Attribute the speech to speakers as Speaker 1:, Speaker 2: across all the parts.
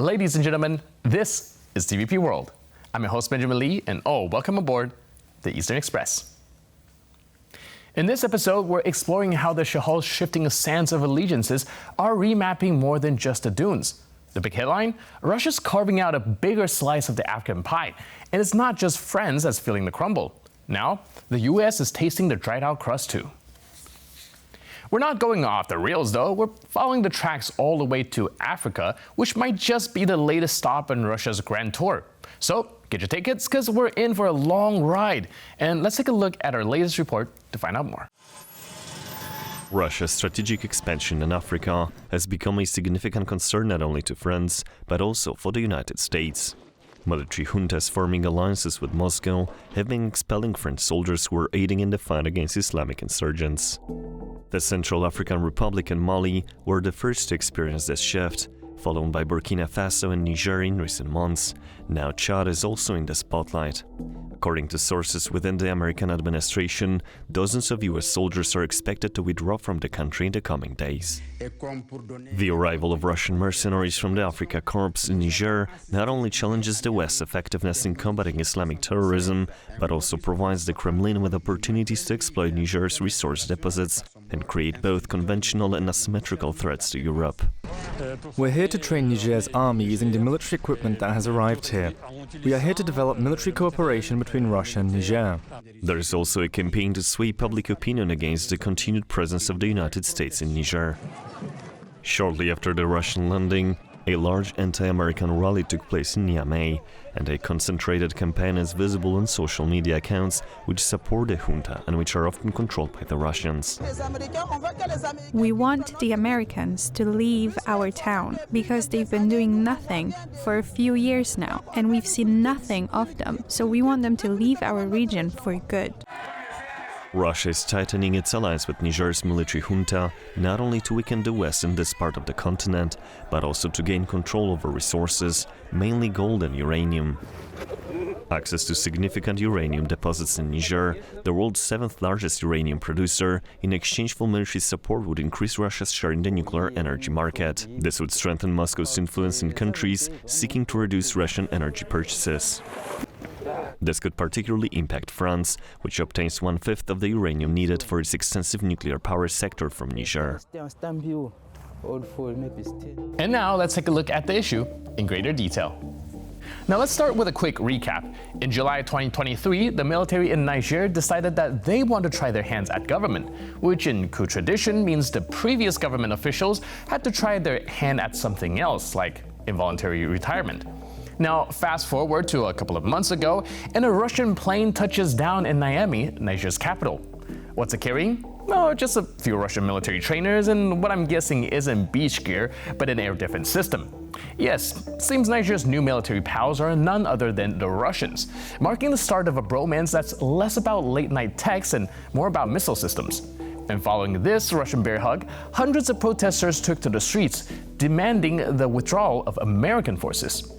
Speaker 1: Ladies and gentlemen, this is TVP World. I'm your host Benjamin Lee, and welcome aboard the Eastern Express. In this episode, we're exploring how the Sahel's shifting sands of allegiances are remapping more than just the dunes. The big headline, Russia's carving out a bigger slice of the African pie, and it's not just friends that's feeling the crumble. Now, the US is tasting the dried out crust too. We're not going off the rails though, we're following the tracks all the way to Africa, which might just be the latest stop on Russia's grand tour. So get your tickets, because we're in for a long ride. And let's take a look at our latest report to find out more.
Speaker 2: Russia's strategic expansion in Africa has become a significant concern not only to France, but also for the United States. Military juntas forming alliances with Moscow have been expelling French soldiers who were aiding in the fight against Islamic insurgents. The Central African Republic and Mali were the first to experience this shift, followed by Burkina Faso and Niger in recent months. Now Chad is also in the spotlight. According to sources within the American administration, dozens of US soldiers are expected to withdraw from the country in the coming days. The arrival of Russian mercenaries from the Africa Corps in Niger not only challenges the West's effectiveness in combating Islamic terrorism, but also provides the Kremlin with opportunities to exploit Niger's resource deposits and create both conventional and asymmetrical threats to Europe.
Speaker 3: We're here to train Niger's army using the military equipment that has arrived here. We are here to develop military cooperation between Russia and Niger.
Speaker 2: There is also a campaign to sway public opinion against the continued presence of the United States in Niger. Shortly after the Russian landing, a large anti-American rally took place in Niamey, and a concentrated campaign is visible on social media accounts which support the junta and which are often controlled by the Russians.
Speaker 4: We want the Americans to leave our town because they've been doing nothing for a few years now, and we've seen nothing of them, so we want them to leave our region for good.
Speaker 2: Russia is tightening its alliance with Niger's military junta, not only to weaken the West in this part of the continent, but also to gain control over resources, mainly gold and uranium. Access to significant uranium deposits in Niger, the world's seventh largest uranium producer, in exchange for military support would increase Russia's share in the nuclear energy market. This would strengthen Moscow's influence in countries seeking to reduce Russian energy purchases. This could particularly impact France, which obtains 1/5 of the uranium needed for its extensive nuclear power sector from Niger.
Speaker 1: And now let's take a look at the issue in greater detail. Now let's start with a quick recap. In July 2023, the military in Niger decided that they want to try their hands at government, which in coup tradition means the previous government officials had to try their hand at something else, like involuntary retirement. Now, fast forward to a couple of months ago, and a Russian plane touches down in Niamey, Niger's capital. What's it carrying? No, just a few Russian military trainers and what I'm guessing isn't beach gear, but an air defense system. Yes, seems Niger's new military pals are none other than the Russians, marking the start of a bromance that's less about late-night texts and more about missile systems. And following this Russian bear hug, hundreds of protesters took to the streets, demanding the withdrawal of American forces.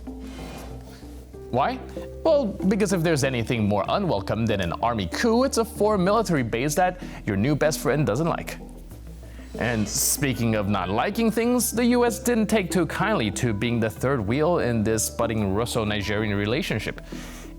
Speaker 1: Why? Well, because if there's anything more unwelcome than an army coup, it's a foreign military base that your new best friend doesn't like. And speaking of not liking things, the US didn't take too kindly to being the third wheel in this budding Russo-Nigerian relationship.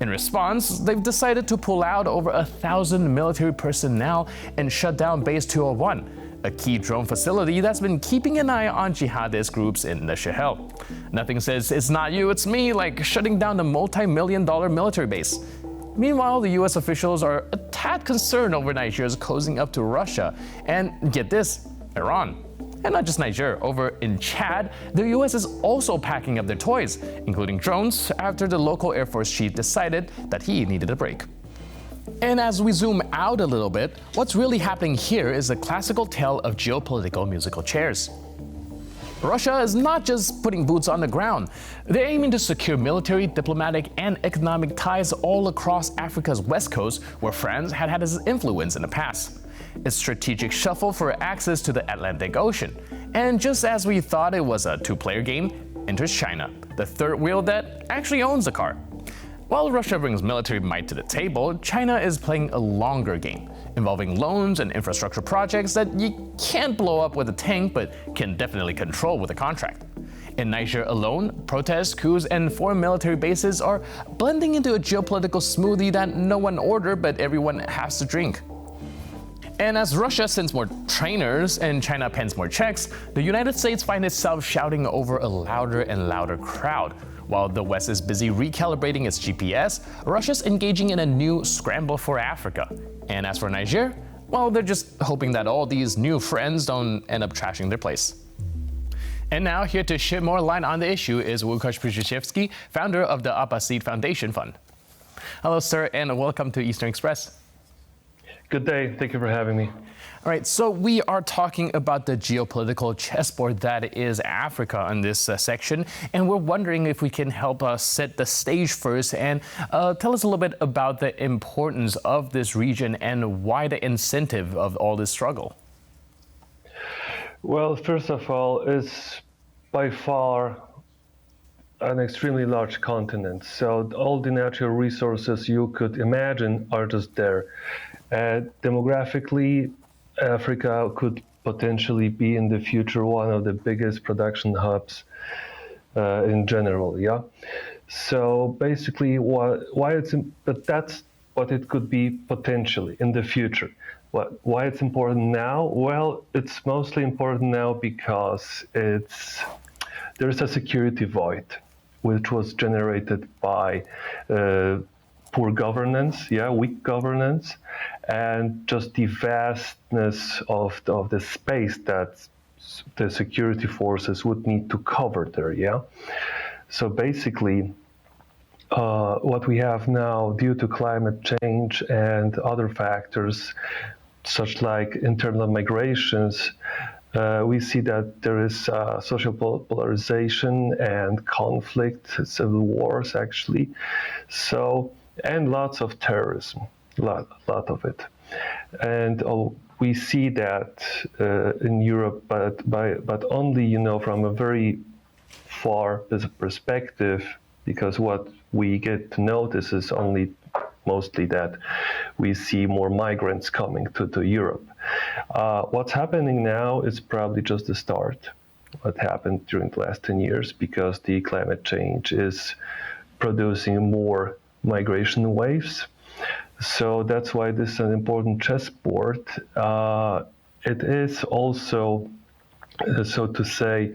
Speaker 1: In response, they've decided to pull out over 1,000 military personnel and shut down Base 201, a key drone facility that's been keeping an eye on jihadist groups in the Sahel. Nothing says it's not you, it's me, like shutting down the multi-million-dollar military base. Meanwhile, the US officials are a tad concerned over Niger's closing up to Russia, and get this, Iran. And not just Niger, over in Chad, the US is also packing up their toys, including drones, after the local Air Force chief decided that he needed a break. And as we zoom out a little bit, what's really happening here is a classical tale of geopolitical musical chairs. Russia is not just putting boots on the ground. They're aiming to secure military, diplomatic, and economic ties all across Africa's west coast, where France had its influence in the past. It's strategic shuffle for access to the Atlantic Ocean. And just as we thought it was a two-player game, enters China, the third wheel that actually owns the car. While Russia brings military might to the table, China is playing a longer game, involving loans and infrastructure projects that you can't blow up with a tank but can definitely control with a contract. In Niger alone, protests, coups, and foreign military bases are blending into a geopolitical smoothie that no one ordered but everyone has to drink. And as Russia sends more trainers and China pens more checks, the United States finds itself shouting over a louder and louder crowd. While the West is busy recalibrating its GPS, Russia's engaging in a new scramble for Africa. And as for Niger, well, they're just hoping that all these new friends don't end up trashing their place. And now, here to shed more light on the issue is Łukasz Przyszewski, founder of the Opposite Foundation Fund. Hello, sir, and welcome to Eastern Express.
Speaker 5: Good day. Thank you for having me.
Speaker 1: All right, so we are talking about the geopolitical chessboard that is Africa in this section, and we're wondering if we can help us set the stage first and tell us a little bit about the importance of this region and why the incentive of all this struggle.
Speaker 5: Well, first of all, it's by far an extremely large continent. So all the natural resources you could imagine are just there. Demographically, Africa could potentially be in the future one of the biggest production hubs in general. Yeah. So basically, but that's what it could be potentially in the future. Why it's important now? Well, it's mostly important now because there's a security void, which was generated by poor governance, weak governance, and just the vastness of the space that the security forces would need to cover there, So basically, what we have now, due to climate change and other factors, such like internal migrations, we see that there is social polarization and conflict, civil wars actually, and lots of terrorism, lot of it. And we see that in Europe, but only from a very far perspective, because what we get to notice is only mostly that we see more migrants coming to Europe. What's happening now is probably just the start. What happened during the last 10 years, because the climate change is producing more migration waves. So that's why this is an important chessboard. It is also, so to say,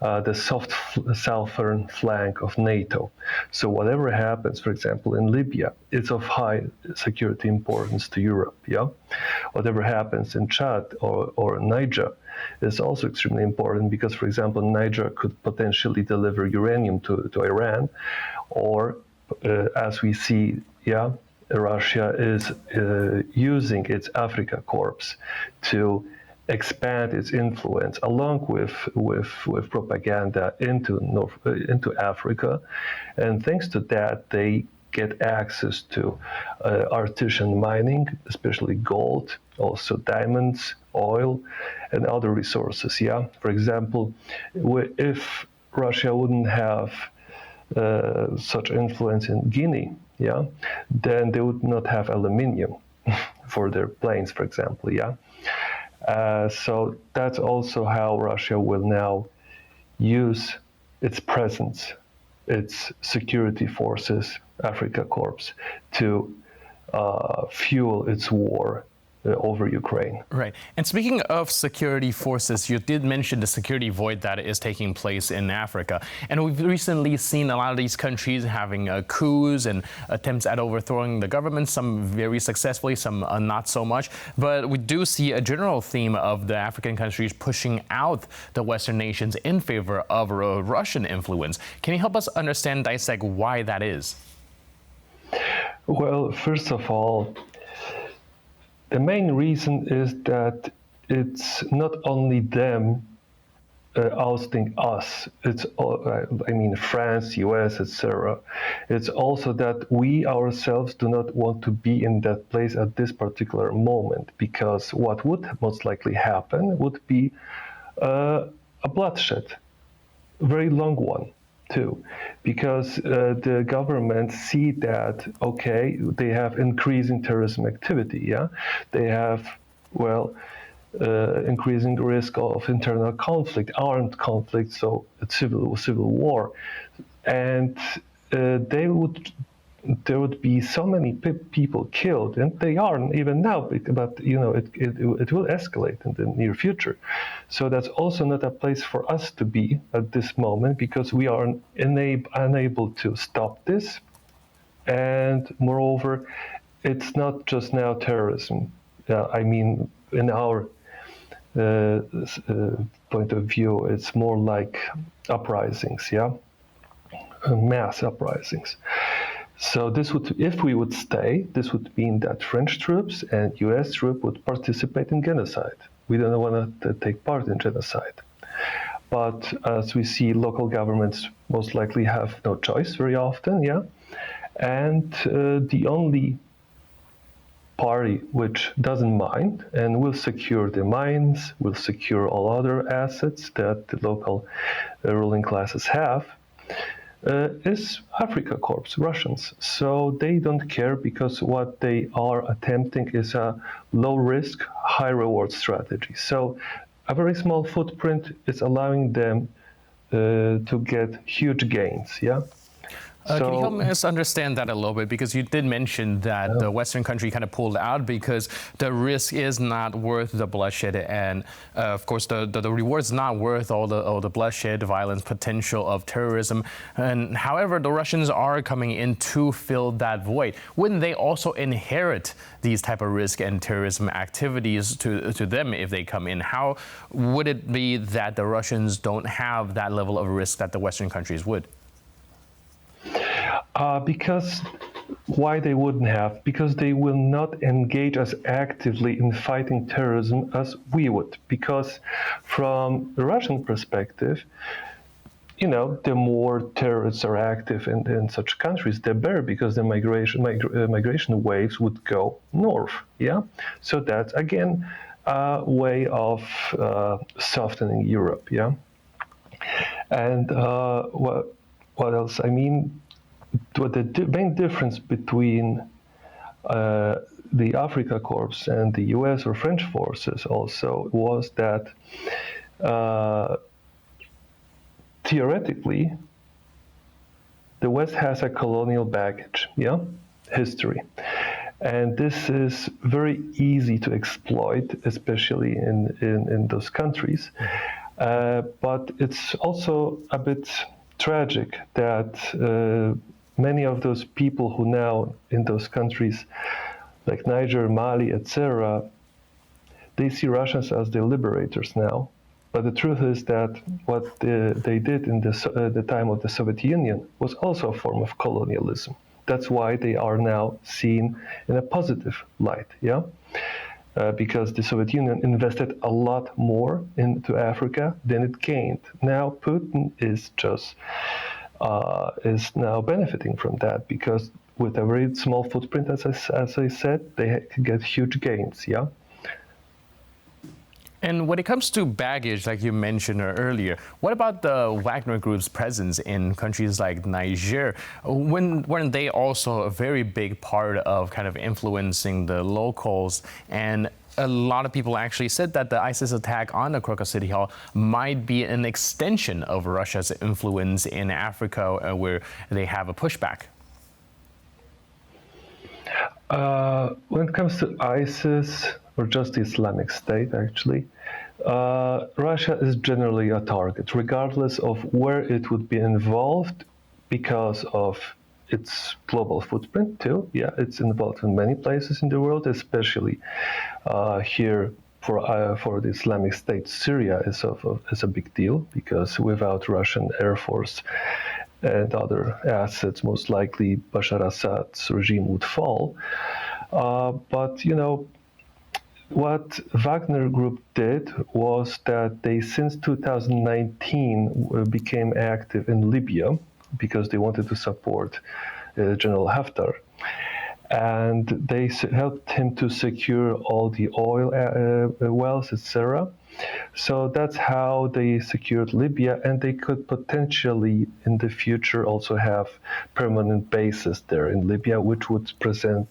Speaker 5: the soft southern flank of NATO. So whatever happens, for example, in Libya, it's of high security importance to Europe. Whatever happens in Chad or Niger is also extremely important because, for example, Niger could potentially deliver uranium to Iran, or as we see, Russia is using its Africa Corps to expand its influence along with propaganda into Africa, and thanks to that they get access to artisan mining, especially gold, also diamonds, oil, and other resources. For example, if Russia wouldn't have such influence in Guinea, then they would not have aluminium for their planes, for example. So that's also how Russia will now use its presence, its security forces, Africa Corps, to fuel its war over Ukraine.
Speaker 1: Right. And speaking of security forces, you did mention the security void that is taking place in Africa. And we've recently seen a lot of these countries having coups and attempts at overthrowing the government, some very successfully, some not so much. But we do see a general theme of the African countries pushing out the Western nations in favor of Russian influence. Can you help us understand, dissect why that is?
Speaker 5: Well, first of all, the main reason is that it's not only them ousting us, it's France, US, etc. It's also that we ourselves do not want to be in that place at this particular moment, because what would most likely happen would be a bloodshed, a very long one too, because the government see that, okay, they have increasing terrorism activity, they have, increasing risk of internal conflict, armed conflict, so a civil war, and there would be so many people killed, and they are even now. But it will escalate in the near future. So that's also not a place for us to be at this moment, because we are unable to stop this, and moreover, it's not just now terrorism. I mean, in our point of view, it's more like uprisings, mass uprisings. So this would, if we would stay, this would mean that French troops and US troops would participate in genocide. We don't want to take part in genocide. But as we see, local governments most likely have no choice very often, and the only party which doesn't mind and will secure the mines, will secure all other assets that the local ruling classes have, is Africa Corps, Russians. So they don't care, because what they are attempting is a low-risk, high-reward strategy. So a very small footprint is allowing them to get huge gains,
Speaker 1: Can you help us understand that a little bit? Because you did mention that the Western country kind of pulled out because the risk is not worth the bloodshed, and of course the reward is not worth all the bloodshed, violence, potential of terrorism. And however, the Russians are coming in to fill that void. Wouldn't they also inherit these type of risk and terrorism activities to them if they come in? How would it be that the Russians don't have that level of risk that the Western countries would?
Speaker 5: Because why they wouldn't have? Because they will not engage as actively in fighting terrorism as we would. Because from the Russian perspective, the more terrorists are active in such countries, the better, because the migration waves would go north. So that's again a way of softening Europe. And what else? I mean, the main difference between the Africa Corps and the US or French forces also was that theoretically, the West has a colonial baggage, history. And this is very easy to exploit, especially in those countries. But it's also a bit tragic that many of those people who now in those countries like Niger, Mali, etc., they see Russians as the liberators now. But the truth is that what they did in the time of the Soviet Union was also a form of colonialism. That's why they are now seen in a positive light, because the Soviet Union invested a lot more into Africa than it gained. Now Putin is just is now benefiting from that, because with a very small footprint, as I said, they can get huge gains.
Speaker 1: And when it comes to baggage, like you mentioned earlier, what about the Wagner Group's presence in countries like Niger? Weren't they also a very big part of kind of influencing the locals? And a lot of people actually said that the ISIS attack on the Krokus City Hall might be an extension of Russia's influence in Africa, where they have a pushback.
Speaker 5: When it comes to ISIS, or just the Islamic State, actually, Russia is generally a target, regardless of where it would be involved, because of its global footprint too. It's involved in many places in the world, especially here for the Islamic State. Syria is a big deal, because without Russian Air Force and other assets, most likely Bashar Assad's regime would fall. But what Wagner Group did was that they, since 2019, became active in Libya, because they wanted to support General Haftar. And they helped him to secure all the oil wells, etc. So that's how they secured Libya, and they could potentially in the future also have permanent bases there in Libya, which would present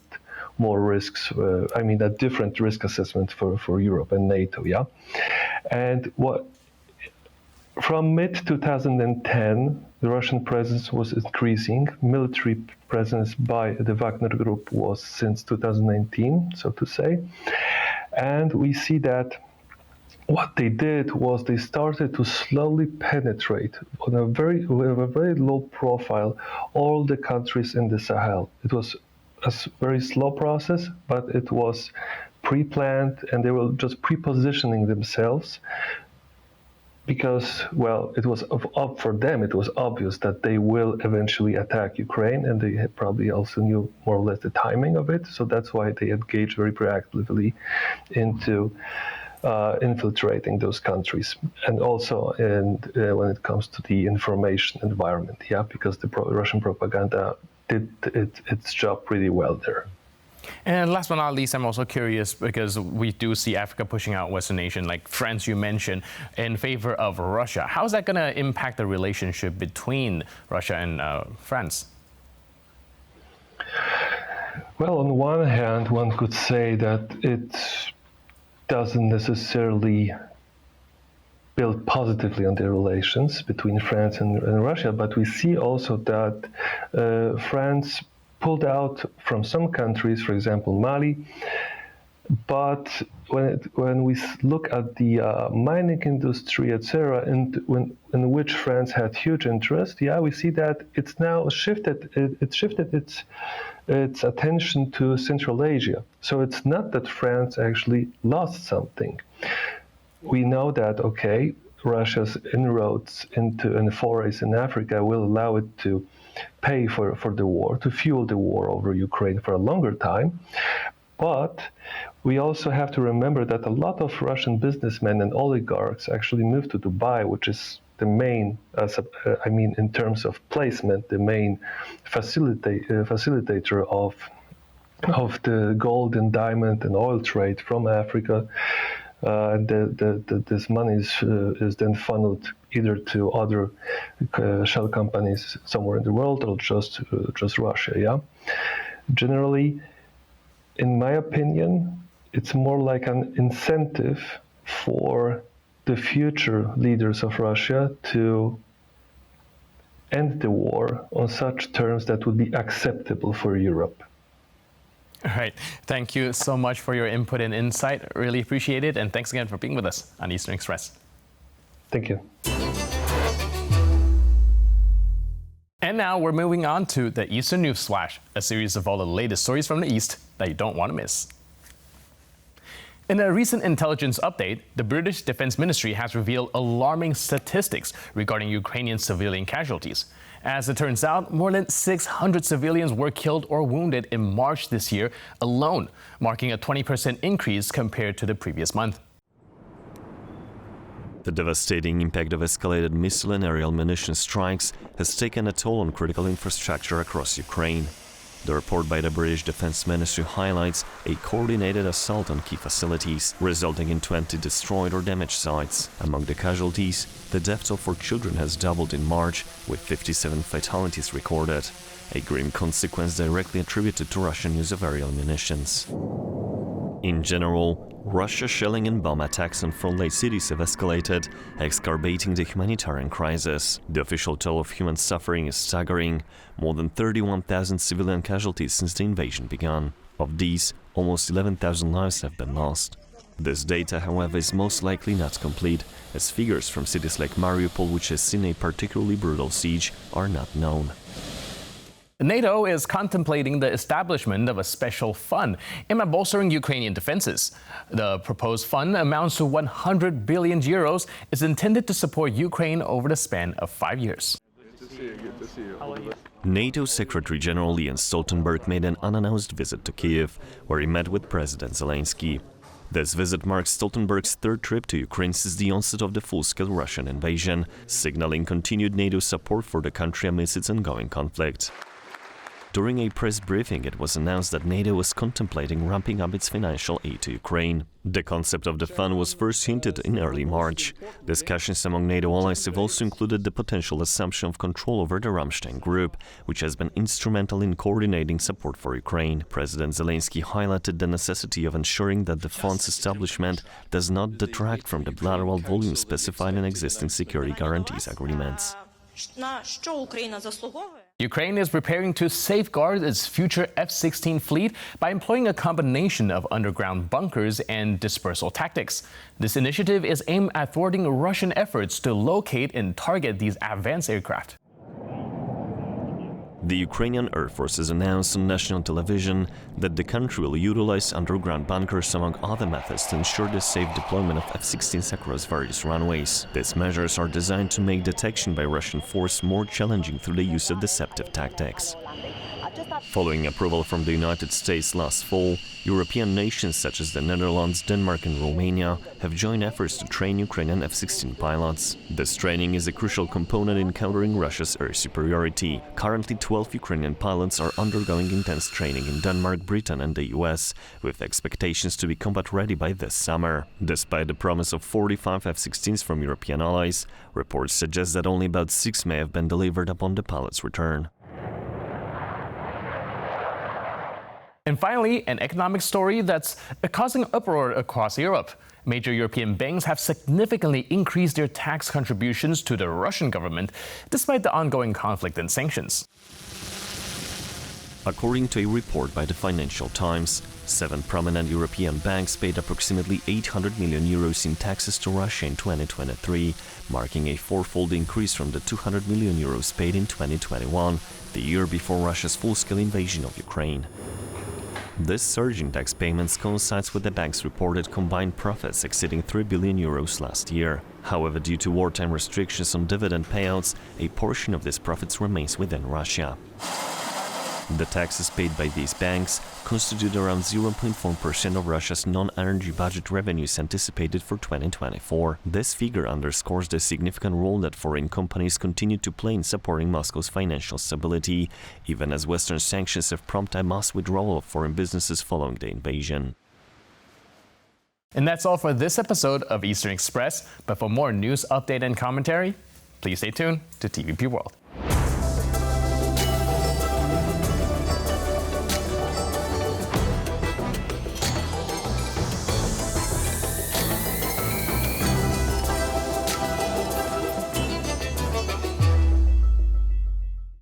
Speaker 5: more risks. A different risk assessment for Europe and NATO. Yeah, and from mid-2010, the Russian presence was increasing. Military presence by the Wagner Group was since 2019, so to say. And we see that what they did was they started to slowly penetrate with a very low profile all the countries in the Sahel. It was a very slow process, but it was pre-planned, and they were just pre-positioning themselves because, well, it was up for them. It was obvious that they will eventually attack Ukraine, and they had probably also knew more or less the timing of it. So that's why they engaged very proactively into infiltrating those countries, and also when it comes to the information environment, because the Russian propaganda did its job pretty well there.
Speaker 1: And last but not least, I'm also curious because we do see Africa pushing out Western nations like France, you mentioned, in favor of Russia. How is that going to impact the relationship between Russia and France?
Speaker 5: Well, on one hand, one could say that it doesn't necessarily build positively on the relations between France and Russia, but we see also that France pulled out from some countries, for example, Mali. But when we look at the mining industry, etc., in which France had huge interest, we see that it's now shifted. It shifted its attention to Central Asia. So it's not that France actually lost something. We know that Russia's inroads and forays in Africa will allow it to pay for the war, to fuel the war over Ukraine for a longer time. But we also have to remember that a lot of Russian businessmen and oligarchs actually moved to Dubai, which is the main, in terms of placement, the main facilitator of the gold and diamond and oil trade from Africa. This money is then funneled either to other shell companies somewhere in the world or just Russia. Generally, in my opinion, it's more like an incentive for the future leaders of Russia to end the war on such terms that would be acceptable for Europe.
Speaker 1: All right. Thank you so much for your input and insight. Really appreciate it. And thanks again for being with us on Eastern Express.
Speaker 5: Thank you.
Speaker 1: And now we're moving on to the Eastern News Flash, a series of all the latest stories from the East that you don't want to miss. In a recent intelligence update, the British Defense Ministry has revealed alarming statistics regarding Ukrainian civilian casualties. As it turns out, more than 600 civilians were killed or wounded in March this year alone, marking a 20% increase compared to the previous month.
Speaker 2: The devastating impact of escalated missile and aerial munition strikes has taken a toll on critical infrastructure across Ukraine. The report by the British Defense Ministry highlights a coordinated assault on key facilities, resulting in 20 destroyed or damaged sites. Among the casualties, the death toll for children has doubled in March, with 57 fatalities recorded, a grim consequence directly attributed to Russian use of aerial munitions. In general, Russia's shelling and bomb attacks on front-line cities have escalated, exacerbating the humanitarian crisis. The official toll of human suffering is staggering: more than 31,000 civilian casualties since the invasion began. Of these, almost 11,000 lives have been lost. This data, however, is most likely not complete, as figures from cities like Mariupol, which has seen a particularly brutal siege, are not known.
Speaker 1: NATO is contemplating the establishment of a special fund aimed at bolstering Ukrainian defenses. The proposed fund amounts to 100 billion euros, is intended to support Ukraine over the span of 5 years.
Speaker 2: NATO Secretary General Jens Stoltenberg made an unannounced visit to Kiev, where he met with President Zelensky. This visit marks Stoltenberg's third trip to Ukraine since the onset of the full-scale Russian invasion, signaling continued NATO support for the country amidst its ongoing conflict. During a press briefing, it was announced that NATO was contemplating ramping up its financial aid to Ukraine. The concept of the fund was first hinted in early March. Discussions among NATO allies have also included the potential assumption of control over the Rammstein group, which has been instrumental in coordinating support for Ukraine. President Zelensky highlighted the necessity of ensuring that the fund's establishment does not detract from the bilateral volume specified in existing security guarantees agreements.
Speaker 1: Ukraine is preparing to safeguard its future F-16 fleet by employing a combination of underground bunkers and dispersal tactics. This initiative is aimed at thwarting Russian efforts to locate and target these advanced aircraft.
Speaker 2: The Ukrainian Air Forces announced on national television that the country will utilize underground bunkers among other methods to ensure the safe deployment of F-16s across various runways. These measures are designed to make detection by Russian force more challenging through the use of deceptive tactics. Following approval from the United States last fall, European nations such as the Netherlands, Denmark and Romania have joined efforts to train Ukrainian F-16 pilots. This training is a crucial component in countering Russia's air superiority. Currently, 12 Ukrainian pilots are undergoing intense training in Denmark, Britain and the US, with expectations to be combat-ready by this summer. Despite the promise of 45 F-16s from European allies, reports suggest that only about 6 may have been delivered upon the pilots' return.
Speaker 1: And finally, an economic story that's causing uproar across Europe. Major European banks have significantly increased their tax contributions to the Russian government, despite the ongoing conflict and sanctions.
Speaker 2: According to a report by the Financial Times, 7 prominent European banks paid approximately 800 million euros in taxes to Russia in 2023, marking a fourfold increase from the 200 million euros paid in 2021, the year before Russia's full-scale invasion of Ukraine. This surge in tax payments coincides with the bank's reported combined profits exceeding 3 billion euros last year. However, due to wartime restrictions on dividend payouts, a portion of these profits remains within Russia. The taxes paid by these banks constitute around 0.4% of Russia's non-energy budget revenues anticipated for 2024. This figure underscores the significant role that foreign companies continue to play in supporting Moscow's financial stability, even as Western sanctions have prompted a mass withdrawal of foreign businesses following the invasion.
Speaker 1: And that's all for this episode of Eastern Express. But for more news, update, and commentary, please stay tuned to TVP World.